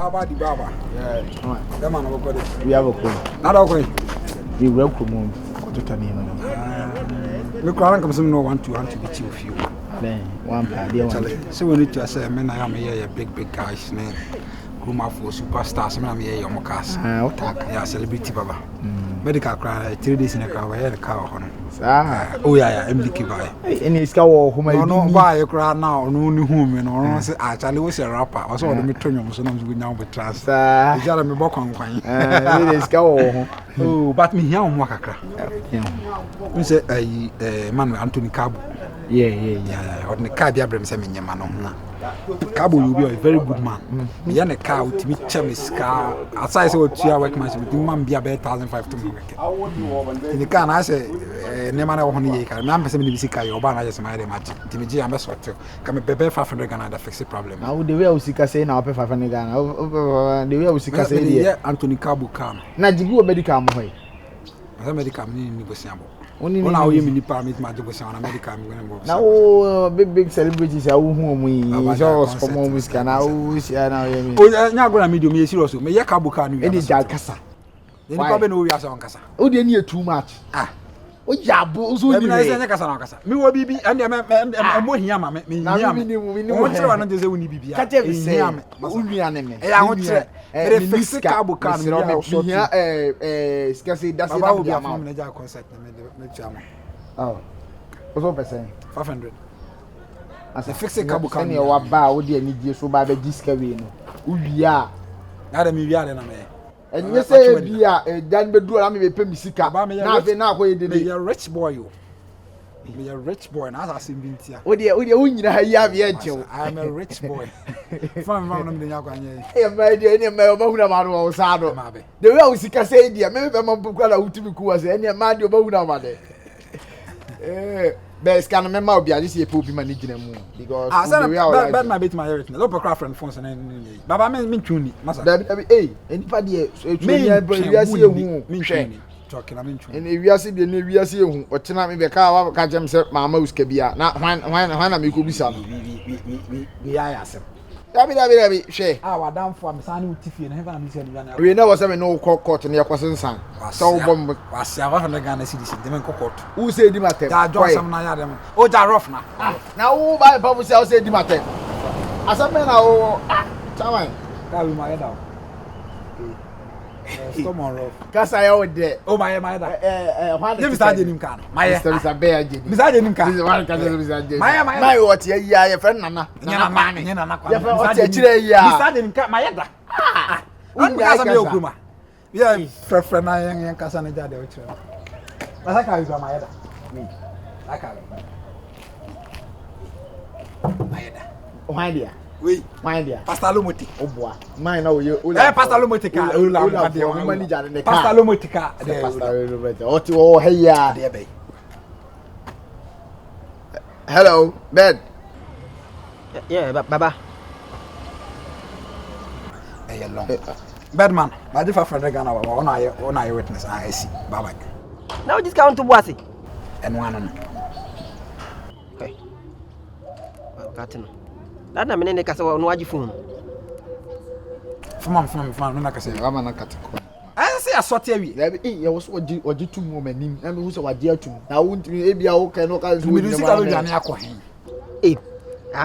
Baba di Baba. Yeah. That man over there. We have a call. Not okay. We welcome him. Go to Tamina. Look around come some no want to be chief you. Then one party. So we need to say men I am here big guys name. Kuma for superstars men am here your mokas. Yeah, celebrity Baba. Medical cry 3 days in a car where the car on. Oh yeah, MDK buy. Any scour whom I no buy a crowd now, no new home and or say actually was a rapper. I saw the metronom so we now with trans. You got me book on coin. Oh, but me here on Wakaka. We say a man Anthony Cabo. Yeah. Or the car Abraham Semenya Manon. Cabo will be a very good man. Me and a car with me chemis car. Aside so 2 hour workmanship with man be about 1,500. In the car I say Nemana on the car. Now I'm saying the car your banner just my match. Timiji I'm a sort of come a 500 Ghana to fix the problem. Now the way Usika say now pay 500 Ghana. The way Usika say Anthony Cabo come. Na jibu medical mo hoy. Asa medical ni negotiable. Only now you mean permit my negotiation America I'm going to now big celebrities are who we so come on we can now see now you oh nya go na medium me serious me ye Cabo can you any dad kasa ni probably no we are so kasa o dey near too much o jabo so ni na say kasa na kasa me wo bibi and me mo hia ma me hia me o tire wa no je say woni bibi ka je hia me o nua ne me e ya ho tire e fix Cabo can me hia scarcely that's it about the amount na ja concert me chama what's up percent 500 as a fix Cabo can you wa ba o dey anidie so ba be diska we no o wia na da me wia na me and you say bia dan be do na me be pay misika na ave na akoye de be a rich boy you be a rich boy na as bintia o dey o nyina ha ya be enchew I am a rich boy fam na me nya kwanye e ma dey ene ma oba huna ma no o sa do the way o sika say dia me be ma bukwa na utimi kuwa say ene ma dey oba huna ma dey but scan me ma obi ade se epo bi ma ni gina mu because the way I bad my bit my everything look for friend phones na baba me twuni masa baby enipa de etwuni bia se ehu me twuni talking na me twuni en ewiase de na ewiase ehu o tena me be ka wa ka jem se mama uska bia na hwan na me ko bisa no we ya asem dabi hwe wadam fo amsane utifie na hefa na me se no na we na was me no court na yakosensan so bom wase ava na Ghana city de men court who say di matter da Johnson na ya dem o ja rough na na who buy papa say di matter asem na o chawan ka we my da Come on, rough. Kasa ya ode. Oh my da. Hwan Mr. Ajenim kan. Mr. Bear Ajenim. Mr. Ajenim kan. This one kan Mr. Ajenim. My what ya friend nana. Nana kwa. Ya friend what chire ya. Mr. Ajenim kan my da. One kasa me okuma. Yeah, friend na yan kasa na jade o chire. Masa ka izo my da. Aka. My da. Hwan dia? Oui, my dear. Pastor Lomoti. Oboa. Mine na we Pastor Lomoti ka. Ula manager ne ka. Pastor Lomoti ka. Pastor Lomoti. Oti o heya. There be. Hello, bed. Yeah, Baba. Hey, long. Bedman, my dear friend Ghana, on I witness I see. Baba. Now discount to Bossy. And one on. Okay. Katin. That na menene kasa wa no phone. Fama na kasa. Rama na katiko. I say assorted wi. There be you was oji tum mo manim. Na me hu se waje atum. Na wontimi e bia wo kan no kan so. Me sika lo jane akọ hen.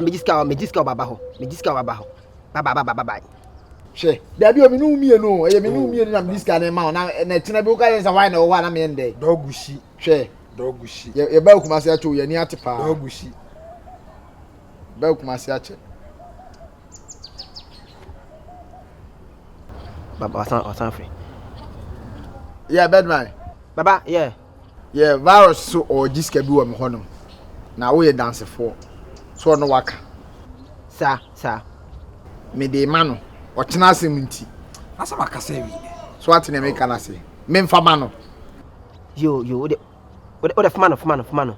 Me jiska baba ho. Me jiska baba ho. Baba. She. There be o me no umie no. E me no umie na me jiska na ma na tena bi wo kan say why na wo na me ndey. Dogushi. She. Dogushi. Ye ba kuma se acho ye ni atepa. Dogushi. Ba kuma se ache. Baba wasan free. Yeah, bedman. Baba, yeah. Yeah, virus so or jiska bi wo me honom. Na wo ye dance for. So no waka. Sir. Me de mano. O tena asem nti. Asa makasa wi. So atene me kana se. Me mfa mano. Yo, o de fumano.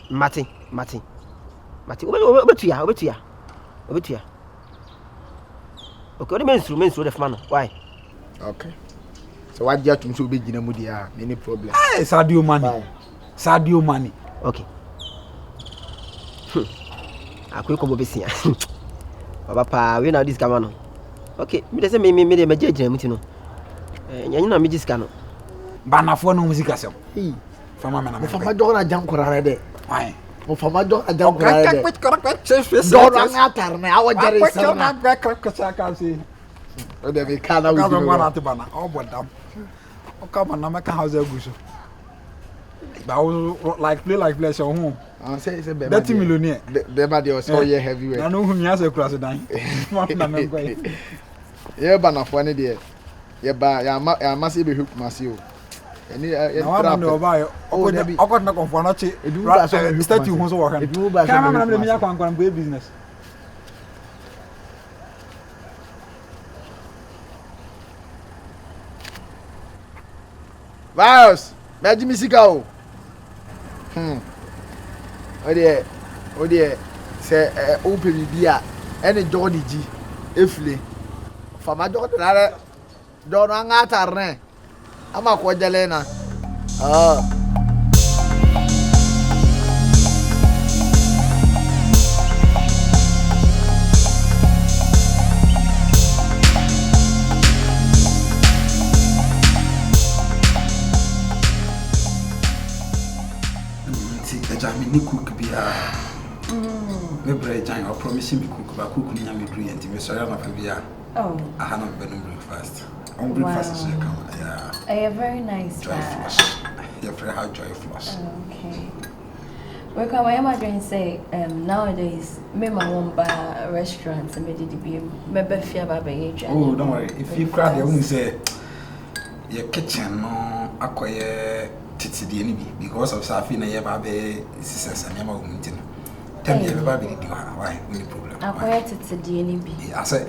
Mati. Obetuya. Okay, what menstru de fumano. Why? Okay. So what you to so be gina mu dia, any problem. Hey, Sadio Mane. Okay. Akwe ko bobesia. Papa, we now this camano. Okay, me dey say me dey major muti no. Nyanyi na me jiska Banafo no music asem. Fama me na me. Fama do na jam korare de. Why? Mo fama do na jam korare de. Do na ngatar na awo jare sana. O de be kana we. Ka do na te bana. O bodam. O ka bana me ka house aguso. Ba like play so ho. Say be. 30 millionaire. Be ba dey so ye heavyweight. Na no hu mi ase kura so dan. Na me go. Ye banafo ne de. Ye ba ya ma se be hook masi o. Any trap no buy okot na konfo na che start you so work can na me ya kwan go business Virus be ji misika o o de se o pe bibia ene Jordi ji efle fama Jordi na do no ngatar ne ama ko jalena Jamini cook be me bread jang I promise me cook ba cook ni nyame dru enti me sorry na fa bia I have been breakfast on breakfast is come yeah very nice joyful yeah very how joyful okay we come I imagine say nowadays me my one bar restaurants and me did be me be fear ba be oh don't worry if you cry they won't say your kitchen no akoye titidi ni bi because of safi na ye ba be sisesa na ma wuntino tell me ba be di why no problem akoye titidi ni bi I say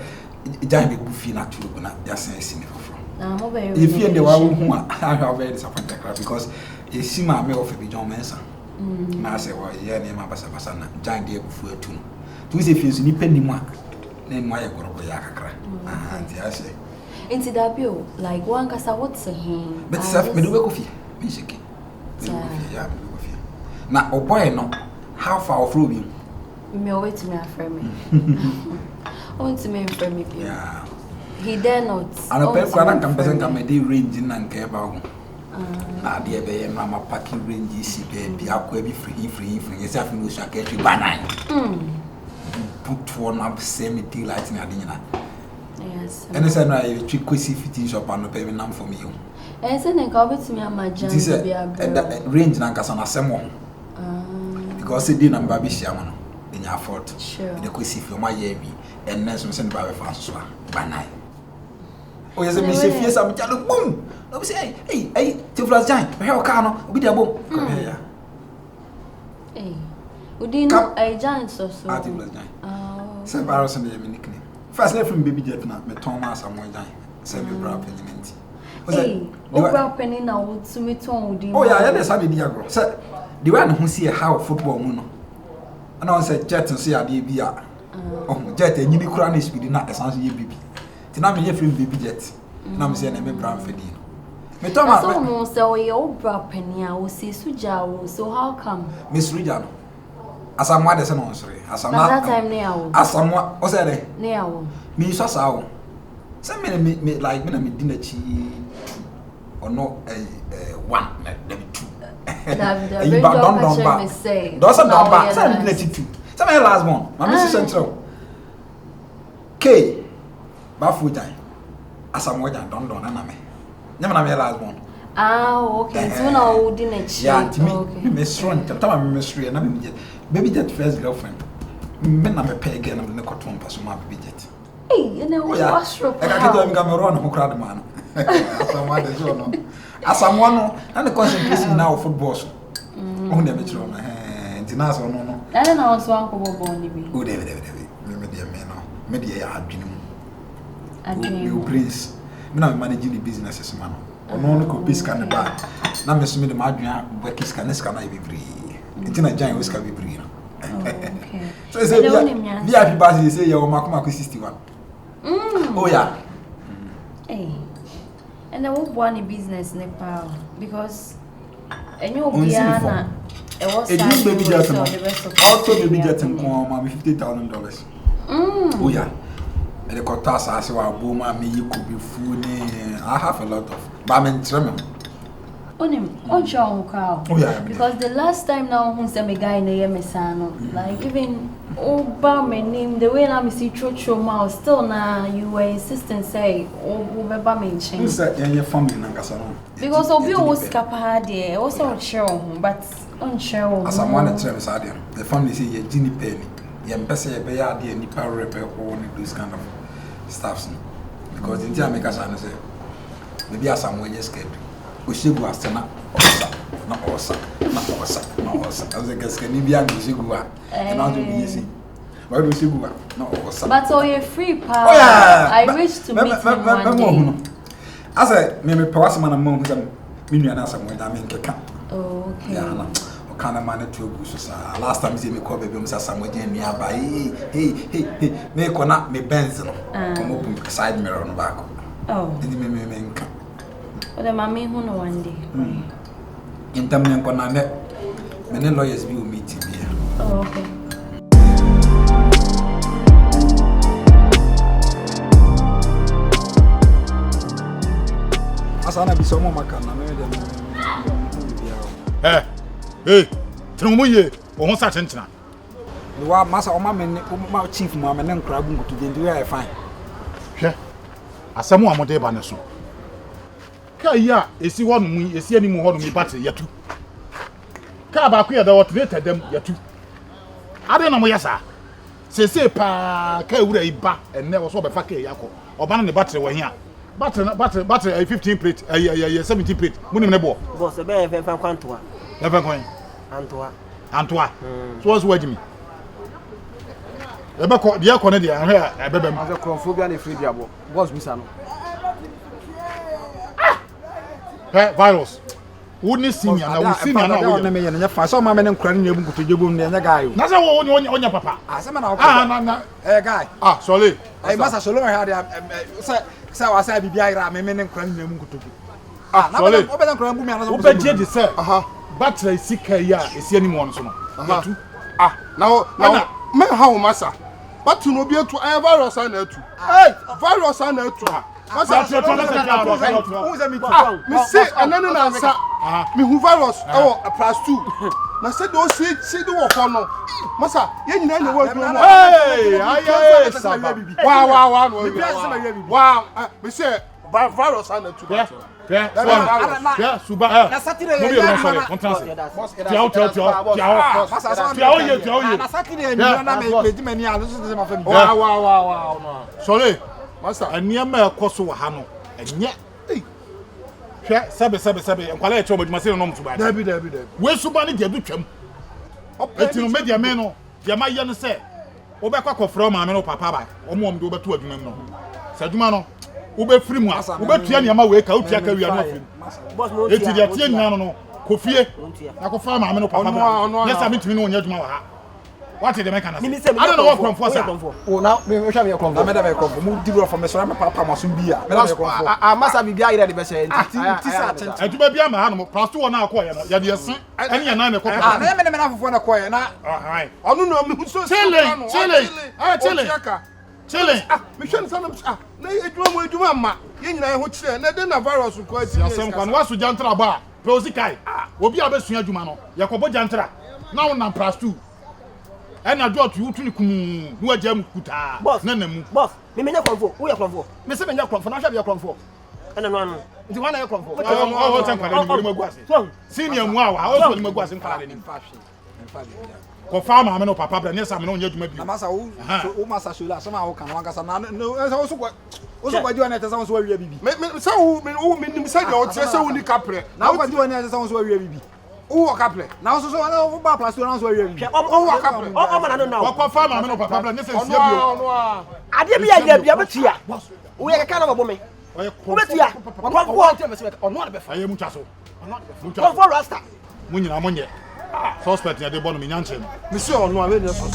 jan be bufi na turu na ya sen esi ni fofo na mo be if you dey wa hu I have very disappointed because e si ma me of be John Mensa na say wa ye na ma basa na jan dey bufu atu no tu se fi so ni panim a na mu aye gorogo ya kakra anti I say into that bill like one kasa what's him but self me do we coffee me shake yeah na o boy no how far from you me wait me after me want to me from me yeah he dare not and a person can person can make range na nke ba ho na de be mama parking range si be akwa bi free yes afi no sha ka twi banan put one up same deal light na adina yes and say na you twi kwesi fitting shop and pay me nam for me and say na ka obetumi amajan be abro range na nkasa na semo because dey na mba bi hia mo no enya afford the kwesi fi o ma ye bi and next we send ba be fa so banan oh yes me say fie sam jalo boom no be say hey tiflas jan we o ka no obi dey bom come here udi no jan so tiflas jan say Barroso dey me nickname first let from baby jet na me ton ma sam jan say me bra peniment o bra penin na wo to me ton udi oh yeah dey sabi di agro say the one who see how football mu no and I say jet so ya dey bi a oh jet enyini kura na speed na essence ye baby na me from baby jet na me say na me brand fedi me to ma so mo say o ye o bra penia o si suja o so how come Miss Ruja no asamwa de se no sori asamwa that time na yawo asamwa o say de na yawo me so sawo say me like me na me dina chi ono one na dem two you don't me say those are number say me dina chi two say me last one ma me central K bafu jan asamwa jan don na me nyama na me last one okay so na o di na chi okay me strong tama me strong na me baby jet first girlfriend me na me pay again na me koton paso ma baby jet na o washroom e ka keto mi camera no kra de man asamwa de so no asamwa no na the concentration na of football so o na me chiro na ntina so no no na o so anko bobo ni bi o de me de me no me de ya adwene mu adwene prince me na manage the businesses man ono no ko piska ne ba na me so me de ma adwene ba kiska ne ska na ibibri ntina jan o ska bibri no okay so say via basi say ya o makoma ko 61 oh yeah and then what one business ne pa because enyo obiana e was baby jet no auto baby jet nko ma $50,000 Oh yeah. And the quarters as you are boom, you could be food. I have a lot of. But I'm in Tremor. On Sean Cow. Oh yeah. Because the last time now, who's a guy in the Yemesano, like even my name, the way I'm see Trocho Mouse, still now you were insisting say, oh, Bama change. Who's that in your family, Nangasano? Because of you was Capadi, also show, but on show. As I'm one of Travis Adian, the family say you're Ginny Penny. You're Bessie Bayadi and Nipa repair or those kind of stuffs. Because in Jamaica, I say, maybe as some way you scared. Ushigu asana na osa as a guest can be an Ushigua and not to be easy. Why do Ushigua? No osa. But so you're free power. I wish to meet him one day. As I may be person among them, million as I'm with I mean, oh, okay. Yeah, kind of man to go. Last time see me call baby somewhere nearby. Hey, make one up me Benson. I'm open side mirror on the back. Oh, and but the mammy who know one day. In Tamian Conane, many lawyers will meet here. Oh, okay. As I be someone, Hey, Trumuye, or one such enchina. You are Master or my chief mamma and crab to the way I find. Yeah, as someone more day banasu. Kaya, is you want me, is any more on me battery yet too. Kabakia, the what later them yet too. I don't know where, sir. Say, pa, Kay ba, and never saw the Fake Yako, or ban the battery were here. Battery, a 15 plate, a 17 plate, winning the ball. Boss, a bear from Quantua. Never going. Antoine. So what's waiting me? The dear Cornelia, and here, I beg as a chromophobia and a free diabo. Boss Bissano. Virus. Wouldn't see me, and I will see me. And I saw my men crying you to you and the guy. That's all on your papa. A guy. Ah, sorry. I must have solo had so I said, be I men and crying you to you. Ah, sorry. Open and crying me. Open Jeddy, sir. But I see Kaya is any one. Now, man, how massa? But to no be to a virus and two. Hey, virus and two. What's that? Me say, and then answer me who virus a plus 2. Now said those see the work on no. Massa, you know the work. Hey, wow. Me say, virus and two. Yeah, Suba. Na Saturday. Wow. Sorry, master. And near me, Koso Hano. And yet, Sabe, and Quality of my son to buy. Debbie. Where's Subani Jabucham? It's no media meno. Yamayan said, Obaka from Mamma Papa, or Mom do but 2 of them. Sadumano. Ube free mo ube tua niam we ka utia ka wia no afim eti dia tie nyan no kofie na kofa ma me no papa yes am ntimi no onya djuma wa ha what dey make na I don't know what from sa oh now me hwa me kom na me da me kom mu di from me so me papa maso bia me da me kom masa bibia ire de be say ti sa chen atuba bia ma ha no prasto wona akoye no ya de ese ene ya na me ko ah na me na fofo na koye na ah onu no me so Chile. Me hwe nsa na na edwuma ma ye nyina ye ho kire na de na virus ko ati ya sem kwan wasu jantra ba peosikai obi abesua adwuma no yakobo jantra na wona prastu ena do to yutu ni kum ni waja mu kuta na namu Boss, me menya konfo, wo ye konfo. me se menya kromfo na hwa be kromfo Ana no anu. nti wana ye kromfo oh tankwa ni magwase senior mu awa o so ni magwase nkala ni ko farmer me no papa bra nesa me no nya dwuma bi na masa wo masa shola so ma wo kan wankasa na so gwa diwa na tesa so awia bibi me say wo me nim say o tire say wo ni kapre na gwa diwa na tesa so awia bibi wo kapre na so wo ba plaster na so awia bibi O kapre. O ma na no na. ko farmer me no papa bra nesa sia bio Ade bi ya bia betia. Wo ye ka na babo me. Wo betia. Konfo ono na be fa aye mu twaso Konfo rasta. munyina monye suspect ya de bono me nyanche me say ono a we ne so